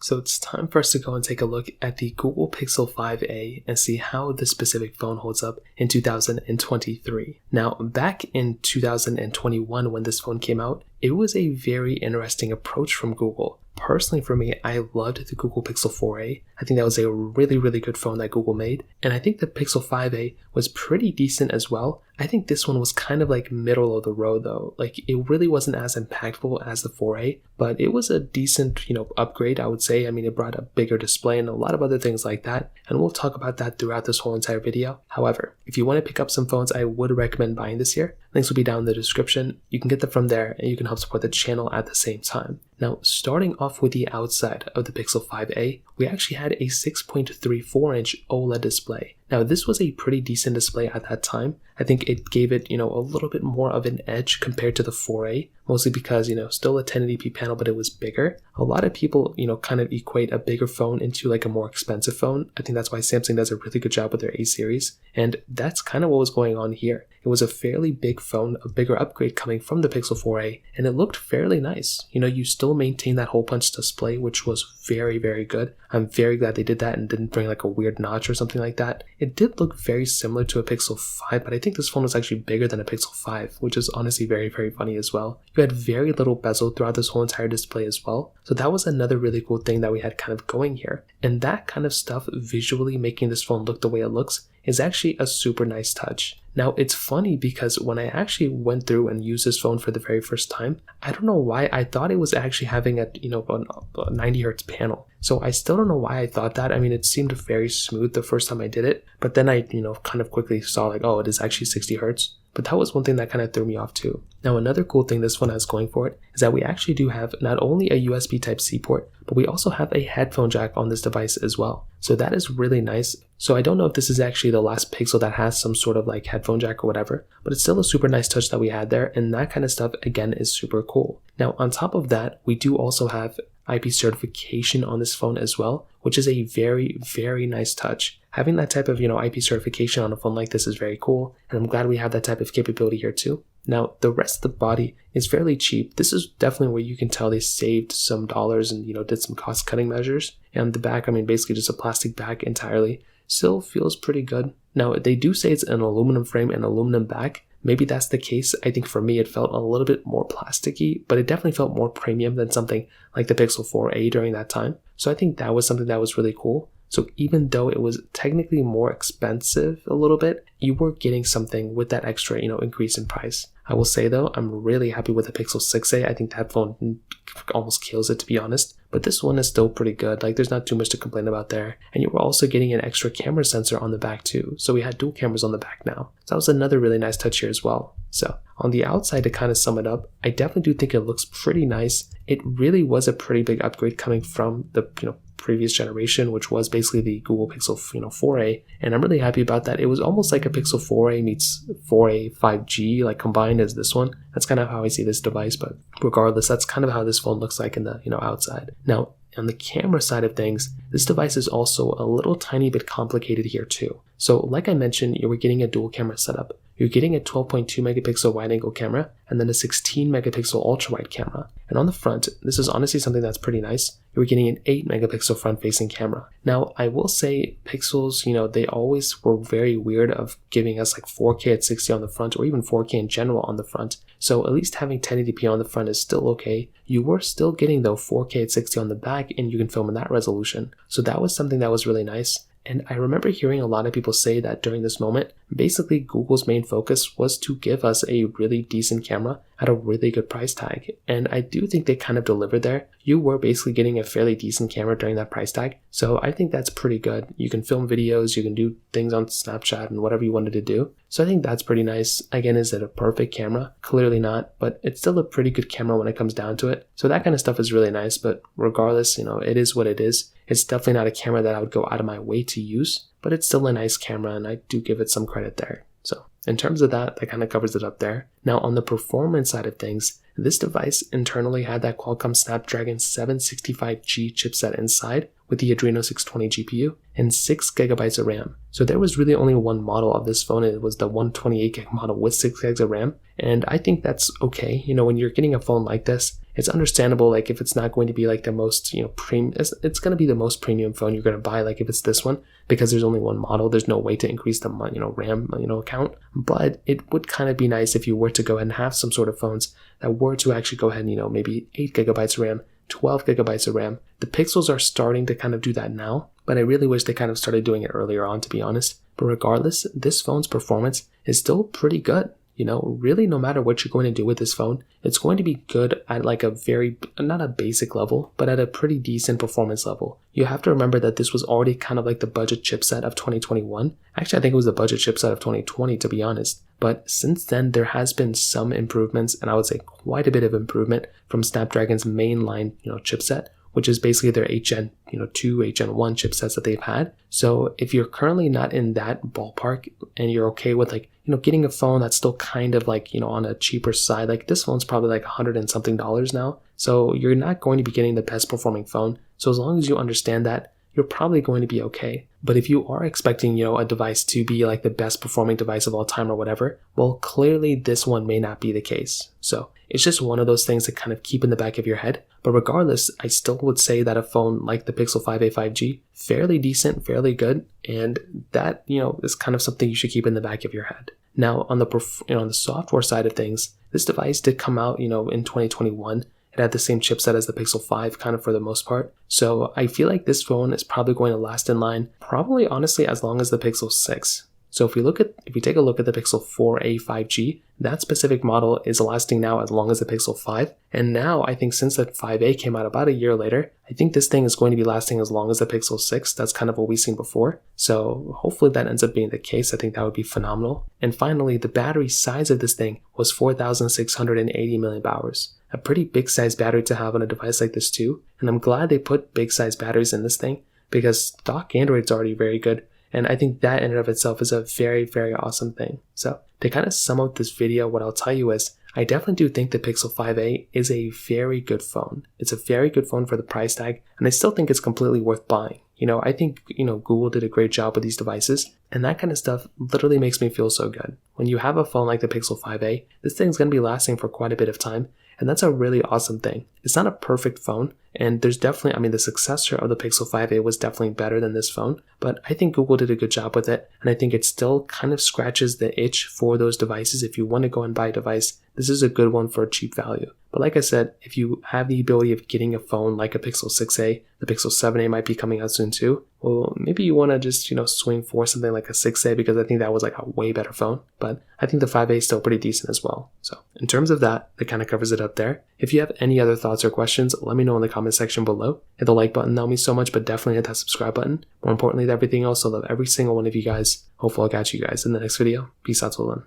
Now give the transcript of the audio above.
So it's time for us to go and take a look at the Google Pixel 5a and see how this specific phone holds up in 2023. Now, back in 2021 when this phone came out, it was a very interesting approach from Google. Personally for me, I loved the Google Pixel 4a. I think that was a really good phone that Google made. And I think the Pixel 5a was pretty decent as well. I think this one was kind of like middle of the road though. Like it really wasn't as impactful as the 4a, but it was a decent, upgrade, I would say. I mean, it brought a bigger display and a lot of other things like that. And we'll talk about that throughout this whole entire video. However, if you want to pick up some phones I would recommend buying this year, links will be down in the description. You can get them from there and you can help support the channel at the same time. Now, starting off with the outside of the Pixel 5a, we actually had a 6.34-inch OLED display. Now, this was a pretty decent display at that time. I think it gave it, a little bit more of an edge compared to the 4a, mostly because, still a 1080p panel, but it was bigger. A lot of people, kind of equate a bigger phone into like a more expensive phone. I think that's why Samsung does a really good job with their A series. And that's kind of what was going on here. It was a fairly big phone, a bigger upgrade coming from the Pixel 4a, and it looked fairly nice. You still maintain that hole punch display, which was very good. I'm very glad they did that and didn't bring like a weird notch or something like that. It did look very similar to a Pixel 5, but I think this phone was actually bigger than a Pixel 5, which is honestly very funny as well. You had very little bezel throughout this whole entire display as well. So that was another really cool thing that we had kind of going here. And that kind of stuff visually making this phone look the way it looks is actually a super nice touch. Now, it's funny because when I actually went through and used this phone for the very first time, I don't know why I thought it was actually having a 90 hertz panel. So I still don't know why I thought that. I mean, it seemed very smooth the first time I did it, but then I, kind of quickly saw like, oh, it is actually 60 hertz. But that was one thing that kind of threw me off too. Now, another cool thing this phone has going for it is that we actually do have not only a USB Type-C port, but we also have a headphone jack on this device as well. So that is really nice. So I don't know if this is actually the last Pixel that has some sort of like headphone jack or whatever, but it's still a super nice touch that we had there, and that kind of stuff again is super cool. Now, on top of that, we do also have IP certification on this phone as well, which is a very nice touch. Having that type of, IP certification on a phone like this is very cool, and I'm glad we have that type of capability here too. Now, the rest of the body is fairly cheap. This is definitely where you can tell they saved some dollars and, did some cost cutting measures. And the back, I mean, basically just a plastic back entirely. Still feels pretty good. Now, they do say it's an aluminum frame and aluminum back. Maybe that's the case. I think for me, it felt a little bit more plasticky, but it definitely felt more premium than something like the Pixel 4a during that time. So I think that was something that was really cool. So even though it was technically more expensive a little bit, you were getting something with that extra, increase in price. I will say though, I'm really happy with the Pixel 6a. I think that phone almost kills it, to be honest. But this one is still pretty good. Like there's not too much to complain about there. And you were also getting an extra camera sensor on the back too. So we had dual cameras on the back now. So that was another really nice touch here as well. So on the outside, to kind of sum it up, I definitely do think it looks pretty nice. It really was a pretty big upgrade coming from the, previous generation, which was basically the Google Pixel 4a, and I'm really happy about that. It was almost like a Pixel 4a meets 4a 5G, like combined as this one. That's kind of how I see this device, but regardless, that's kind of how this phone looks like in the outside. Now, on the camera side of things, this device is also a little tiny bit complicated here too. So like I mentioned, you were getting a dual camera setup. You're getting a 12.2 megapixel wide angle camera and then a 16 megapixel ultra wide camera. And on the front, this is honestly something that's pretty nice. You were getting an 8 megapixel front facing camera. Now, I will say Pixels, they always were very weird of giving us like 4K at 60 on the front or even 4K in general on the front. So at least having 1080p on the front is still okay. You were still getting though 4K at 60 on the back and you can film in that resolution. So that was something that was really nice. And I remember hearing a lot of people say that during this moment, basically Google's main focus was to give us a really decent camera at a really good price tag. And I do think they kind of delivered there. You were basically getting a fairly decent camera during that price tag. So I think that's pretty good. You can film videos, you can do things on Snapchat and whatever you wanted to do. So I think that's pretty nice. Again, is it a perfect camera? Clearly not, but it's still a pretty good camera when it comes down to it. So that kind of stuff is really nice, but regardless, it is what it is. It's definitely not a camera that I would go out of my way to use, but it's still a nice camera and I do give it some credit there. So in terms of that kind of covers it up there. Now on the performance side of things, this device internally had that Qualcomm Snapdragon 765G chipset inside, with the Adreno 620 GPU and 6GB of RAM. So there was really only one model of this phone. It was the 128GB model with 6GB of RAM. And I think that's okay. When you're getting a phone like this, it's understandable, like if it's not going to be like the most, premium, it's going to be the most premium phone you're going to buy, like if it's this one, because there's only one model, there's no way to increase the, RAM, count. But it would kind of be nice if you were to go ahead and have some sort of phones that were to actually go ahead and, maybe 8GB of RAM, 12GB of RAM. The Pixels are starting to kind of do that now, but I really wish they kind of started doing it earlier on, to be honest. But regardless, this phone's performance is still pretty good. Really, no matter what you're going to do with this phone, it's going to be good at like a very, not a basic level, but at a pretty decent performance level. You have to remember that this was already kind of like the budget chipset of 2021. Actually, I think it was the budget chipset of 2020, to be honest. But since then, there has been some improvements, and I would say quite a bit of improvement from Snapdragon's mainline, chipset, which is basically their 8 Gen 2, 8 Gen 1 chipsets that they've had. So if you're currently not in that ballpark and you're okay with like, getting a phone that's still kind of like, on a cheaper side, like this phone's probably like $100 and something now. So you're not going to be getting the best performing phone. So as long as you understand that, you're probably going to be okay. But if you are expecting, a device to be like the best performing device of all time or whatever, well, clearly this one may not be the case. So it's just one of those things to kind of keep in the back of your head. But regardless, I still would say that a phone like the Pixel 5a 5G, fairly decent, fairly good. And that, is kind of something you should keep in the back of your head. Now, on the software side of things, this device did come out, in 2021. It had the same chipset as the Pixel 5 kind of for the most part. So I feel like this phone is probably going to last in line, probably honestly as long as the Pixel 6. So if we take a look at the Pixel 4a 5G, that specific model is lasting now as long as the Pixel 5. And now I think since the 5a came out about a year later, I think this thing is going to be lasting as long as the Pixel 6. That's kind of what we've seen before. So hopefully that ends up being the case. I think that would be phenomenal. And finally, the battery size of this thing was 4,680 milliamp-hours. A pretty big size battery to have on a device like this too. And I'm glad they put big size batteries in this thing because stock Android's already very good. And I think that in and of itself is a very, very awesome thing. So to kind of sum up this video, what I'll tell you is I definitely do think the Pixel 5a is a very good phone. It's a very good phone for the price tag, and I still think it's completely worth buying. I think, Google did a great job with these devices, and that kind of stuff literally makes me feel so good. When you have a phone like the Pixel 5a, this thing's going to be lasting for quite a bit of time, and that's a really awesome thing. It's not a perfect phone, and there's definitely, the successor of the Pixel 5a was definitely better than this phone, but I think Google did a good job with it, and I think it still kind of scratches the itch for those devices. If you want to go and buy a device, this is a good one for a cheap value. But like I said, if you have the ability of getting a phone like a Pixel 6a, the Pixel 7a might be coming out soon too, well, maybe you want to just, swing for something like a 6a because I think that was like a way better phone. But I think the 5a is still pretty decent as well. So in terms of that kind of covers it up there. If you have any other thoughts or questions, let me know in the comment section below. Hit the like button, that would mean so much, but definitely hit that subscribe button. More importantly than everything else, I love every single one of you guys. Hopefully I'll catch you guys in the next video. Peace out till then.